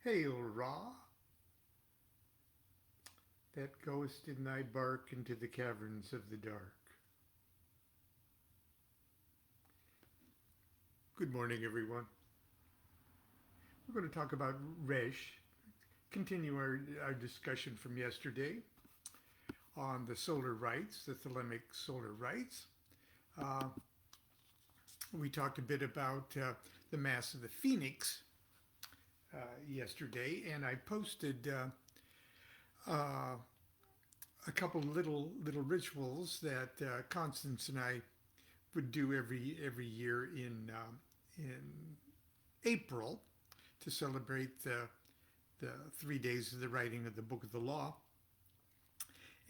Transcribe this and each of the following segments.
Hail, Ra, that goest in thy bark into the caverns of the dark. Good morning, everyone. We're going to talk about RESH, continue our discussion from yesterday on the solar rites, the thelemic solar rites. We talked a bit about the Mass of the Phoenix yesterday, and I posted a couple little rituals that Constance and I would do every year in April to celebrate the 3 days of the writing of the Book of the Law.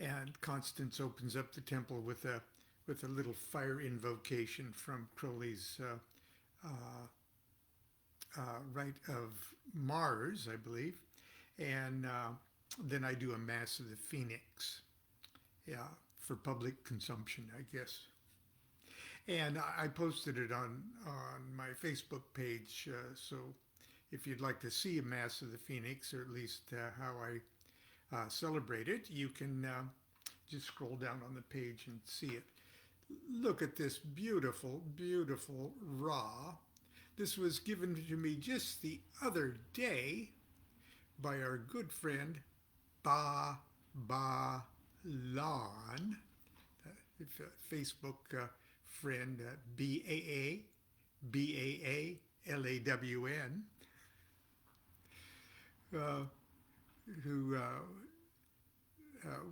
And Constance opens up the temple with a little fire invocation from Crowley's Rite of Mars, I believe, and then I do a Mass of the Phoenix, for public consumption, I guess. And I posted it on my Facebook page, so if you'd like to see a Mass of the Phoenix, or at least how I celebrate it, you can just scroll down on the page and see it. Look at this beautiful, beautiful Ra. This was given to me just the other day by our good friend Lon, Facebook friend BAALAWN, who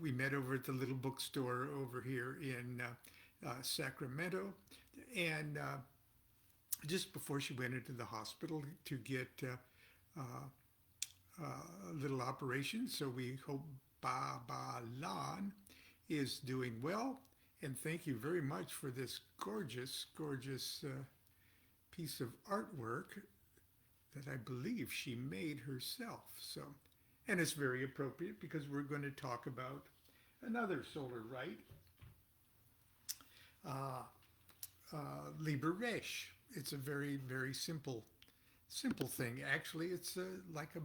we met over at the little bookstore over here in Sacramento, and just before she went into the hospital to get a little operation. So we hope Lon is doing well, and thank you very much for this gorgeous, gorgeous piece of artwork that I believe she made herself. So, and it's very appropriate because we're going to talk about another solar rite, Liber RESH. It's a very, very simple thing. Actually, it's like a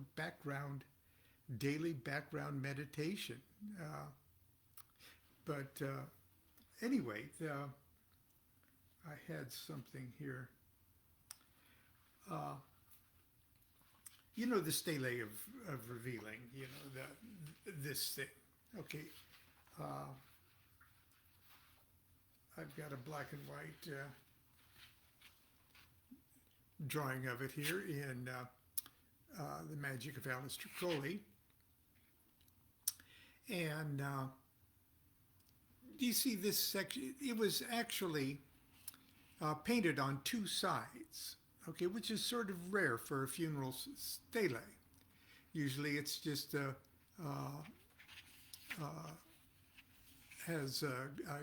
daily background meditation. But anyway, I had something here. The stele of revealing, this thing. Okay. I've got a black and white drawing of it here in The Magic of Aleister Crowley. And do you see this section? It was actually painted on two sides, okay, which is sort of rare for a funeral stele. Usually it's just has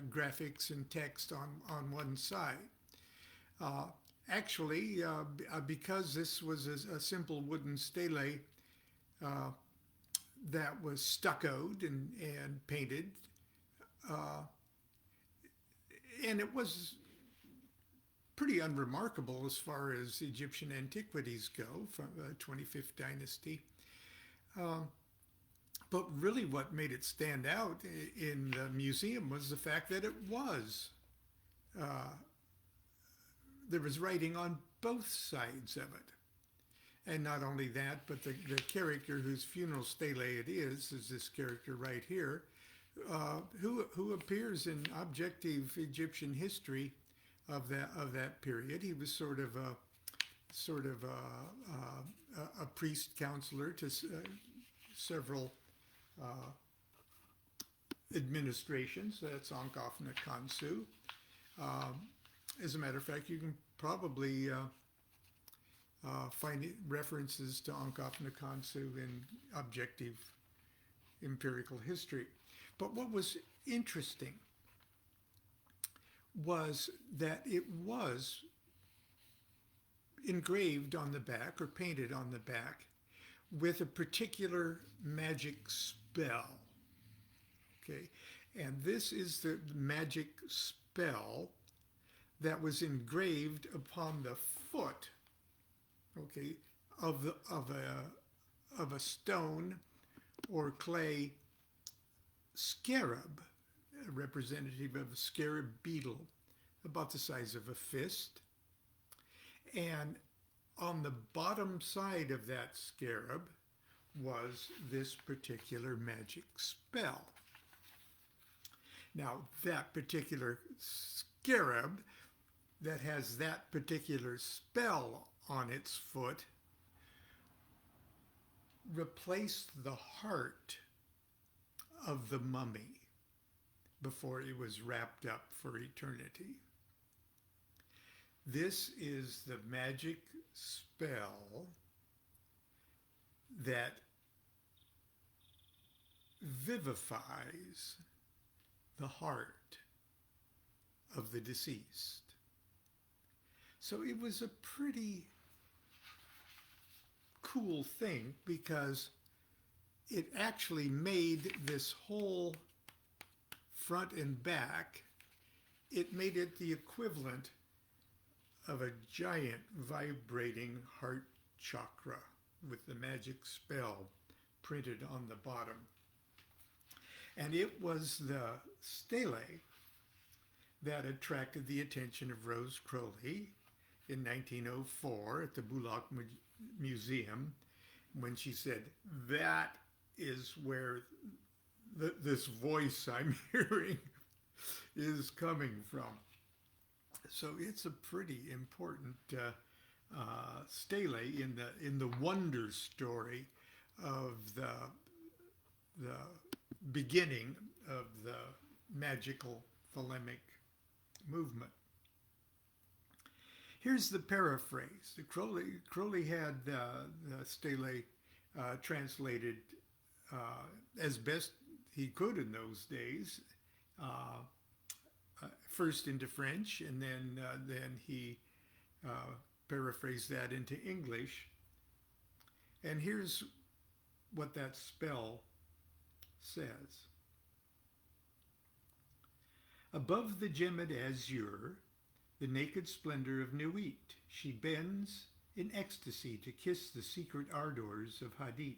graphics and text on one side. Actually, because this was a simple wooden stele that was stuccoed and painted, and it was pretty unremarkable as far as Egyptian antiquities go from the 25th dynasty. But really what made it stand out in the museum was the fact that it was there was writing on both sides of it. And not only that, but the character whose funeral stele it is this character right here, who appears in objective Egyptian history of that period. He was sort of a priest counselor to several administrations. That's Ankh-Afna Khonsu. As a matter of fact, you can probably find references to Ankh-Afna Khonsu in objective empirical history. But what was interesting was that it was engraved on the back or painted on the back with a particular magic spell. Okay, and this is the magic spell that was engraved upon the foot, okay, of of a stone or clay scarab, a representative of a scarab beetle, about the size of a fist. And on the bottom side of that scarab was this particular magic spell. Now, that particular scarab that has that particular spell on its foot replaced the heart of the mummy before it was wrapped up for eternity. This is the magic spell that vivifies the heart of the deceased. So it was a pretty cool thing because it actually made this whole front and back, it made it the equivalent of a giant vibrating heart chakra with the magic spell printed on the bottom. And it was the stele that attracted the attention of Rose Crowley in 1904 at the Bullock Museum when she said, that is where this voice I'm hearing is coming from. So it's a pretty important stele in the wonder story of the beginning of the magical thelemic movement. Here's the paraphrase. Crowley had the stele translated as best he could in those days, first into French, and then he paraphrased that into English. And here's what that spell says. Above the gemmed azure, the naked splendor of Nuit, she bends in ecstasy to kiss the secret ardors of Hadit.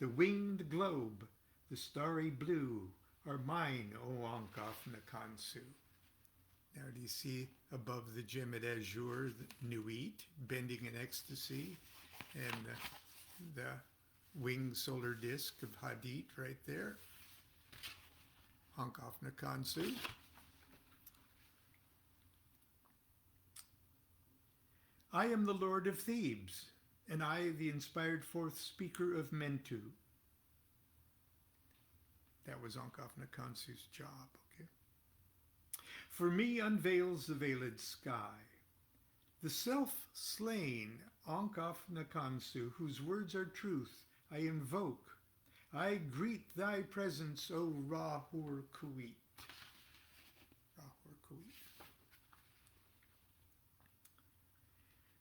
The winged globe, the starry blue, are mine, O Ankh of Nakansu. Now do you see above the gemmed azure, the Nuit, bending in ecstasy, and the winged solar disk of Hadit right there? Ankh of Nakansu. I am the Lord of Thebes, and I the inspired fourth speaker of Mentu. That was Ankh of Nakansu's job, okay? For me unveils the veiled sky. The self-slain Ankh of Nakansu, whose words are truth, I invoke. I greet thy presence, O Ra-Hur Kuit. Ra-Hur Kuit.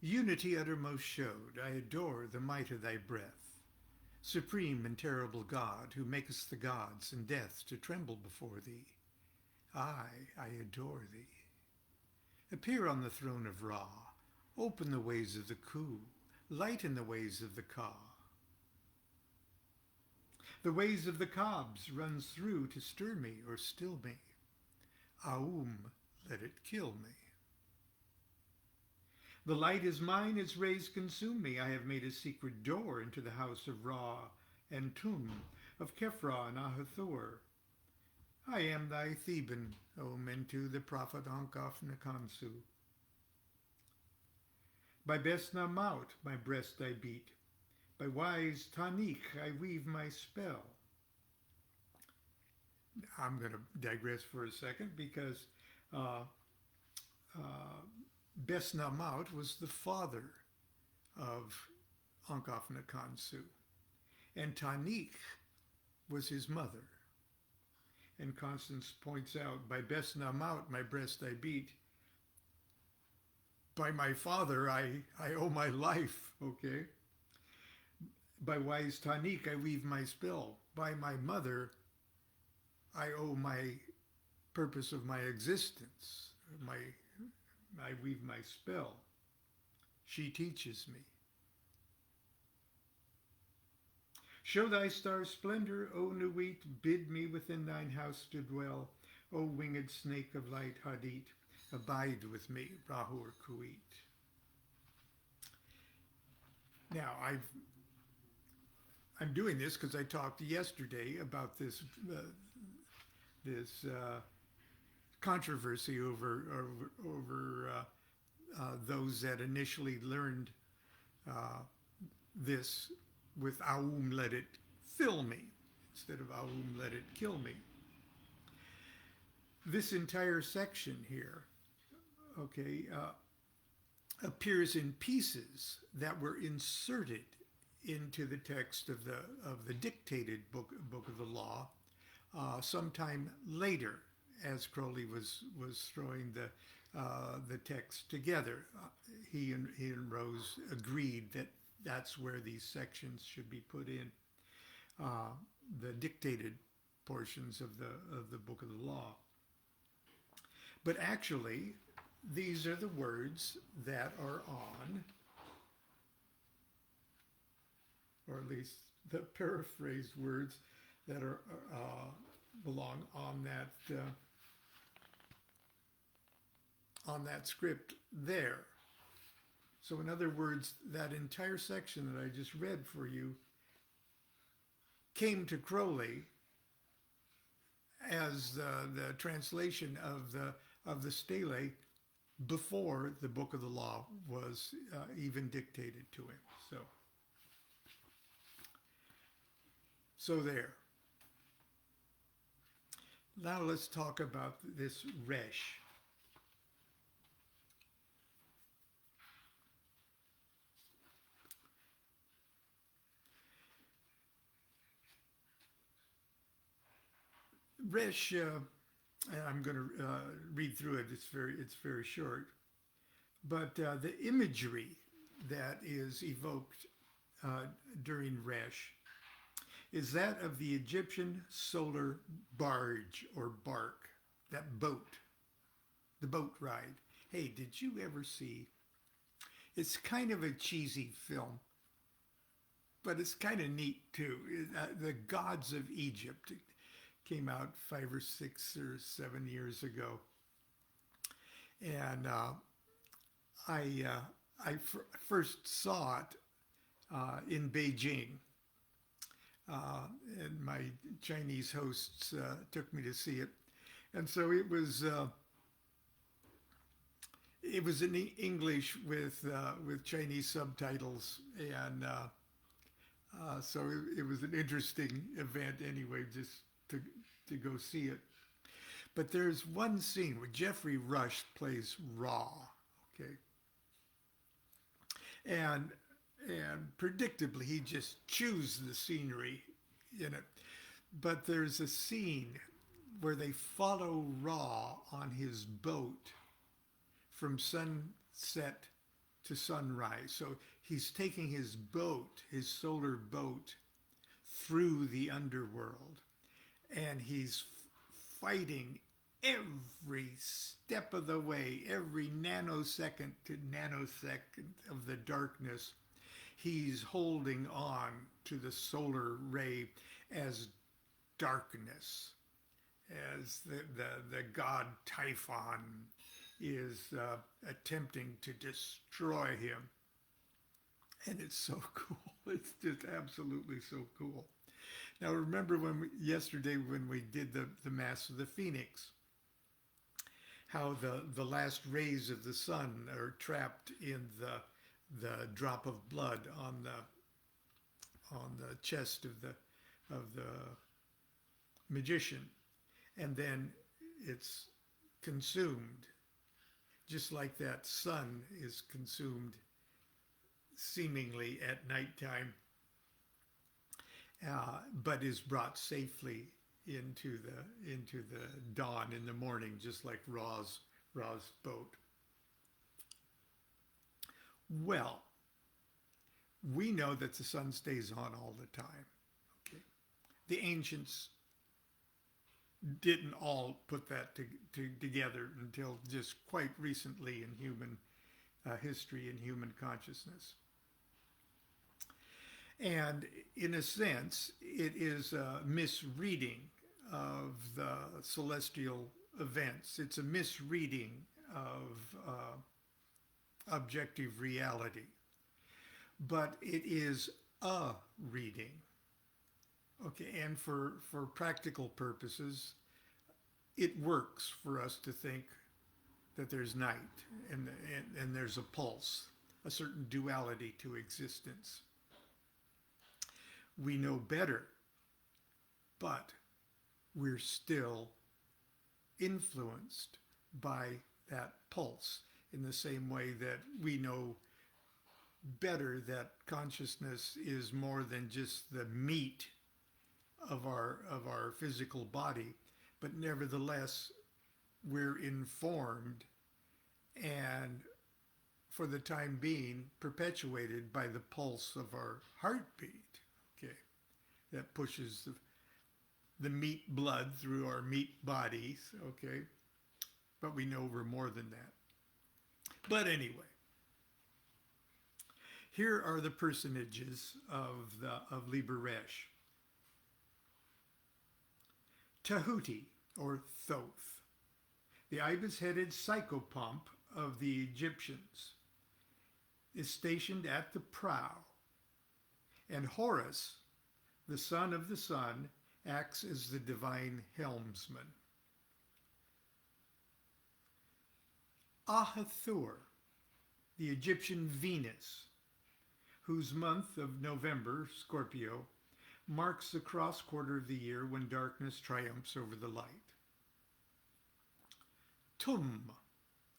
Unity uttermost showed, I adore the might of thy breath. Supreme and terrible God, who makest the gods and death to tremble before thee. I adore thee. Appear on the throne of Ra, open the ways of the Ku, lighten the ways of the Ka. The ways of the Kabs runs through to stir me or still me. Aum, let it kill me. The light is mine, its rays consume me. I have made a secret door into the house of Ra and Tum, of Kephra and Ahathor. I am thy Theban, O Mentu, the prophet Ankh of Nakansu. By best Namaut my breast I beat. By wise Tanik I weave my spell. I'm going to digress for a second because Best Namaut was the father of Ankh of Nakansu, and Tanik was his mother. And Constance points out, by Best Namaut my breast I beat. By my father I owe my life, okay? By wise Tanik I weave my spell. By my mother I owe my purpose of my existence. I weave my spell. She teaches me. Show thy star splendor, O Nuit, bid me within thine house to dwell. O winged snake of light, Hadit, abide with me, Rahur Kuit. Now, I'm doing this because I talked yesterday about this controversy over those that initially learned this with Aum let it fill me instead of Aum let it kill me. This entire section here, okay, appears in pieces that were inserted into the text of the dictated book of the law sometime later, as Crowley was throwing the text together. He and Rose agreed that that's where these sections should be put in, the dictated portions of the book of the law. But actually, these are the words that are on, or at least the paraphrased words that are belong on that script there. So in other words, that entire section that I just read for you came to Crowley as the translation of the stele before the book of the law was even dictated to him. So there. Now let's talk about this RESH. RESH, I'm going to read through it. It's very short, but the imagery that is evoked during RESH is that of the Egyptian solar barge or bark, that boat, the boat ride. Hey, did you ever see? It's kind of a cheesy film, but it's kind of neat too. The Gods of Egypt. Came out 5 or 6 or 7 years ago, and I first saw it in Beijing, and my Chinese hosts took me to see it, and so it was in English with Chinese subtitles, and so it was an interesting event anyway, just to go see it. But there's one scene where Jeffrey Rush plays Ra, okay? And predictably, he just chews the scenery in it. But there's a scene where they follow Ra on his boat from sunset to sunrise. So he's taking his boat, his solar boat, through the underworld. And he's fighting every step of the way, every nanosecond to nanosecond of the darkness. He's holding on to the solar ray as darkness, as the god Typhon is attempting to destroy him. And it's so cool. It's just absolutely so cool. Now remember yesterday when we did the Mass of the Phoenix, how the last rays of the sun are trapped in the drop of blood on the chest of the magician, and then it's consumed, just like that sun is consumed seemingly at nighttime. But is brought safely into the dawn in the morning, just like Ra's boat. Well, we know that the sun stays on all the time. Okay, the ancients didn't all put that together until just quite recently in human history and human consciousness. And in a sense, it is a misreading of the celestial events. It's a misreading of objective reality. But it is a reading. Okay, and for practical purposes, it works for us to think that there's night and there's a pulse, a certain duality to existence. We know better, but we're still influenced by that pulse in the same way that we know better that consciousness is more than just the meat of our physical body, but nevertheless we're informed and for the time being perpetuated by the pulse of our heartbeat. Okay, that pushes the meat blood through our meat bodies. Okay, but we know we're more than that. But anyway, here are the personages of Liber RESH. Tahuti, or Thoth, the ibis-headed psychopomp of the Egyptians, is stationed at the prow, and Horus, the son of the sun, acts as the divine helmsman. Ahathur, the Egyptian Venus, whose month of November, Scorpio, marks the cross quarter of the year when darkness triumphs over the light. Tum,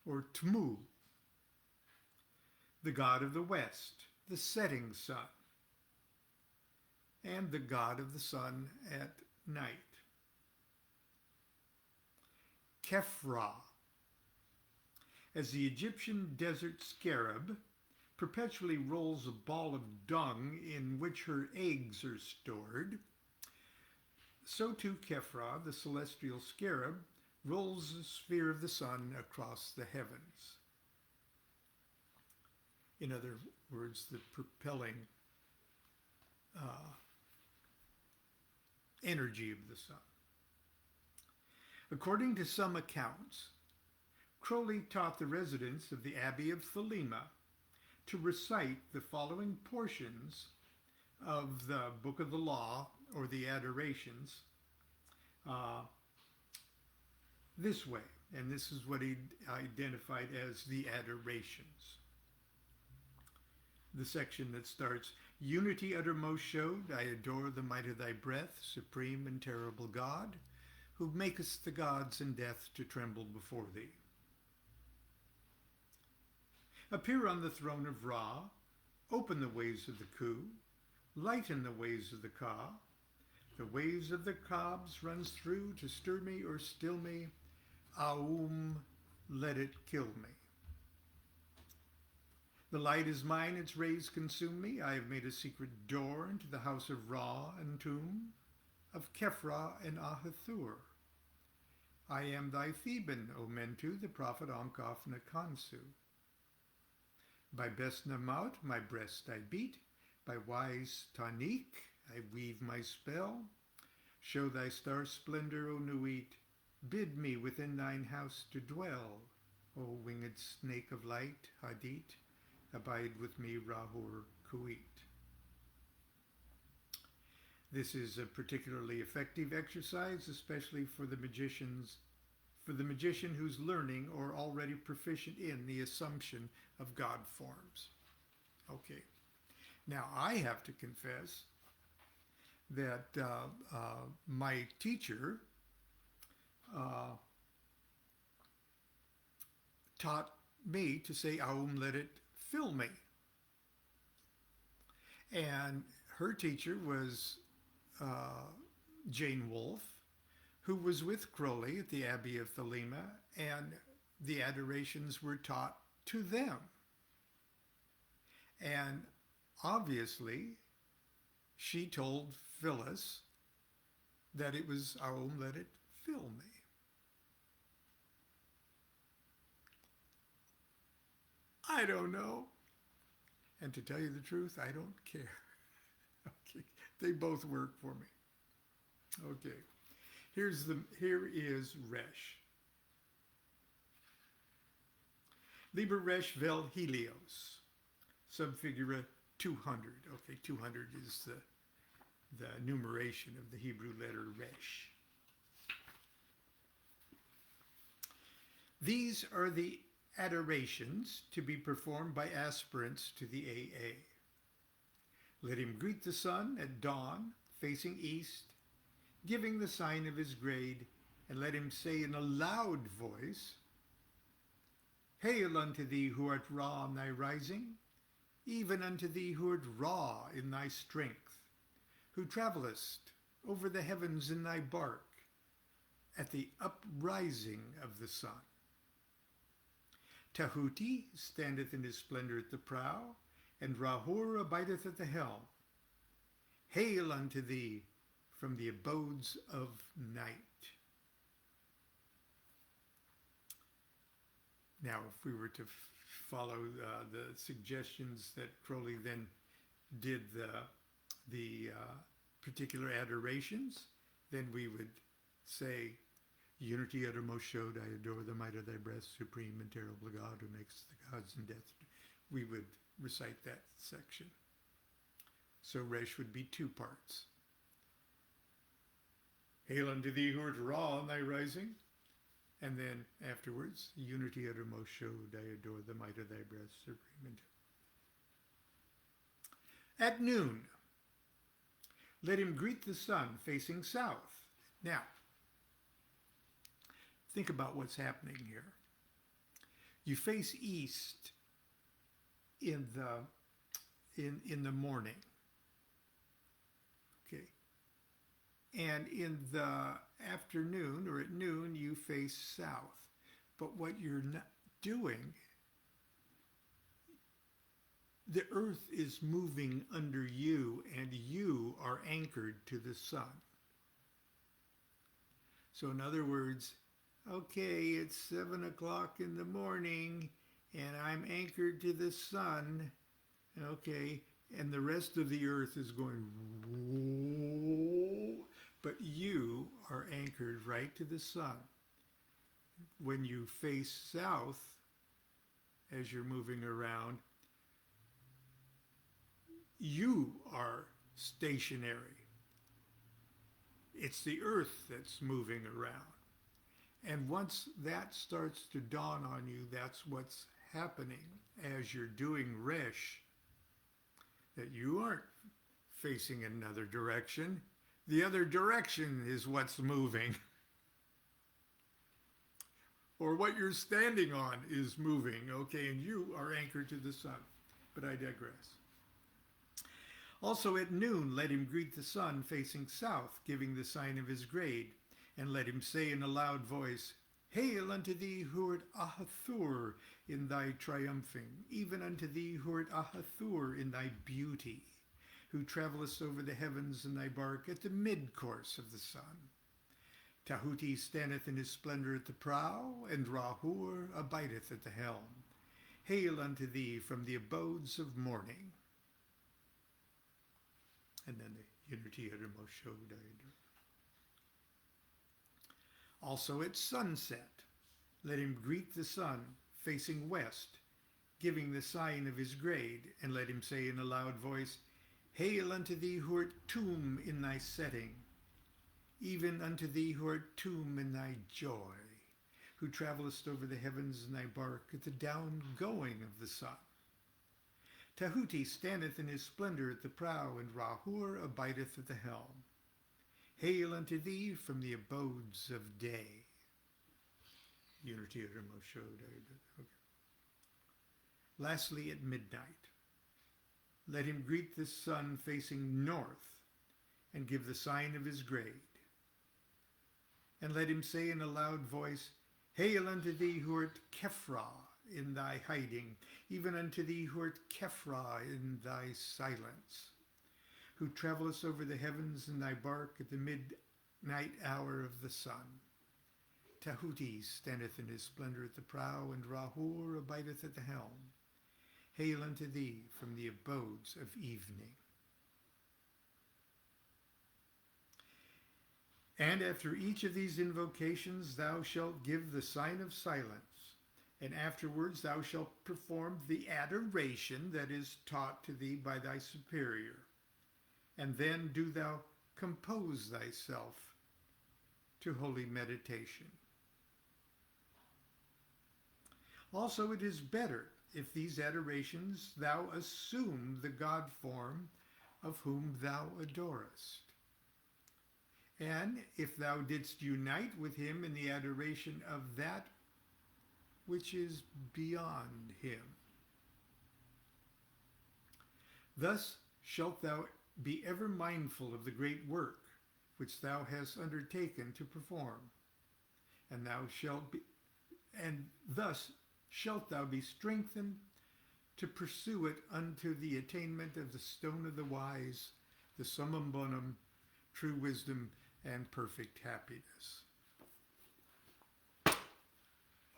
or Tmu, the god of the west, the setting sun, and the god of the sun at night. Kefra, as the Egyptian desert scarab perpetually rolls a ball of dung in which her eggs are stored, so too Kefra, the celestial scarab, rolls the sphere of the sun across the heavens. In other words, the propelling energy of the sun. According to some accounts, Crowley taught the residents of the Abbey of Thelema to recite the following portions of the Book of the Law, or the Adorations, this way. And this is what he identified as the Adorations. The section that starts, Unity uttermost showed, I adore the might of thy breath, supreme and terrible God, who makest the gods in death to tremble before thee. Appear on the throne of Ra, open the ways of the Khu, lighten the ways of the Ka. The waves of the Kabs runs through to stir me or still me. Aum, let it kill me. The light is mine, its rays consume me. I have made a secret door into the house of Ra and tomb, of Kefra and Ahathur. I am thy Theban, O Mentu, the prophet Omkaf Nakansu. By best Namaut, my breast I beat. By wise Tanik, I weave my spell. Show thy star splendor, O Nuit. Bid me within thine house to dwell. O winged snake of light, Hadit. Abide with me, Rahur Kuit. This is a particularly effective exercise, especially for the magician who's learning or already proficient in the assumption of God forms. Okay. Now, I have to confess that my teacher taught me to say, Aum, let it fill me. And her teacher was Jane Wolfe, who was with Crowley at the Abbey of Thelema, and the adorations were taught to them. And obviously, she told Phyllis that it was Aum, let it fill me. I don't know. And to tell you the truth, I don't care. They both work for me. Okay. Here is RESH. Liber RESH vel Helios. Subfigura 200. Okay, 200 is the numeration of the Hebrew letter RESH. These are the adorations to be performed by aspirants to the AA. Let him greet the sun at dawn, facing east, giving the sign of his grade, and let him say in a loud voice, Hail unto thee who art raw in thy rising, even unto thee who art raw in thy strength, who travellest over the heavens in thy bark, at the uprising of the sun. Tahuti standeth in his splendor at the prow, and Rahur abideth at the helm. Hail unto thee from the abodes of night. Now, if we were to follow the suggestions that Crowley then did the particular adorations, then we would say, Unity uttermost showed, I adore the might of thy breast, supreme and terrible God who makes the gods and death. We would recite that section. So RESH would be 2 parts. Hail unto thee who art raw in thy rising. And then afterwards, Unity uttermost showed, I adore the might of thy breast, supreme and at noon, let him greet the sun facing south. Now, think about what's happening here. You face east in the morning. Okay. And in the afternoon or at noon, you face south. But what you're not doing, the earth is moving under you and you are anchored to the sun. So in other words, okay, it's 7 o'clock in the morning and I'm anchored to the sun. Okay, and the rest of the earth is going, whoa, but you are anchored right to the sun. When you face south, as you're moving around, you are stationary. It's the earth that's moving around. And once that starts to dawn on you, that's what's happening as you're doing RESH, that you aren't facing another direction. The other direction is what's moving. Or what you're standing on is moving, okay, and you are anchored to the sun. But I digress. Also at noon, let him greet the sun facing south, giving the sign of his grade, and let him say in a loud voice, Hail unto thee who art Ahathur in thy triumphing, even unto thee who art Ahathur in thy beauty, who travellest over the heavens in thy bark at the mid-course of the sun. Tahuti standeth in his splendor at the prow, and Rahur abideth at the helm. Hail unto thee from the abodes of morning. And then the Unity uttermost showed, I adore. Also at sunset, let him greet the sun facing west, giving the sign of his grade, and let him say in a loud voice, Hail unto thee who art tomb in thy setting, even unto thee who art tomb in thy joy, who travellest over the heavens in thy bark at the down-going of the sun. Tahuti standeth in his splendor at the prow, and Rahur abideth at the helm. Hail unto thee from the abodes of day. Unity uttermost showed. Okay. Lastly, at midnight, let him greet the sun facing north, and give the sign of his grade. And let him say in a loud voice, Hail unto thee who art Kephra in thy hiding, even unto thee who art Kephra in thy silence, who travellest over the heavens in thy bark at the midnight hour of the sun. Tahuti standeth in his splendor at the prow, and Rahur abideth at the helm. Hail unto thee from the abodes of evening. And after each of these invocations thou shalt give the sign of silence, and afterwards thou shalt perform the adoration that is taught to thee by thy superior. And then do thou compose thyself to holy meditation. Also it is better if these adorations thou assume the God form of whom thou adorest. And if thou didst unite with him in the adoration of that which is beyond him. Thus shalt thou be ever mindful of the great work which thou hast undertaken to perform, and thus shalt thou be strengthened to pursue it unto the attainment of the stone of the wise, the summum bonum, true wisdom, and perfect happiness.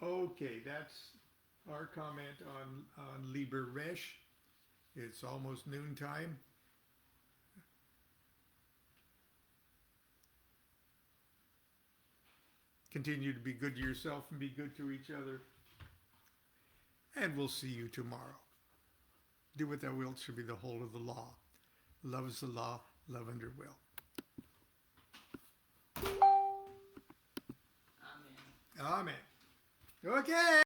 Okay, that's our comment on Liber RESH. It's almost noontime. Continue to be good to yourself and be good to each other. And we'll see you tomorrow. Do what thou wilt shall be the whole of the law. Love is the law, love under will. Amen. Amen. Okay.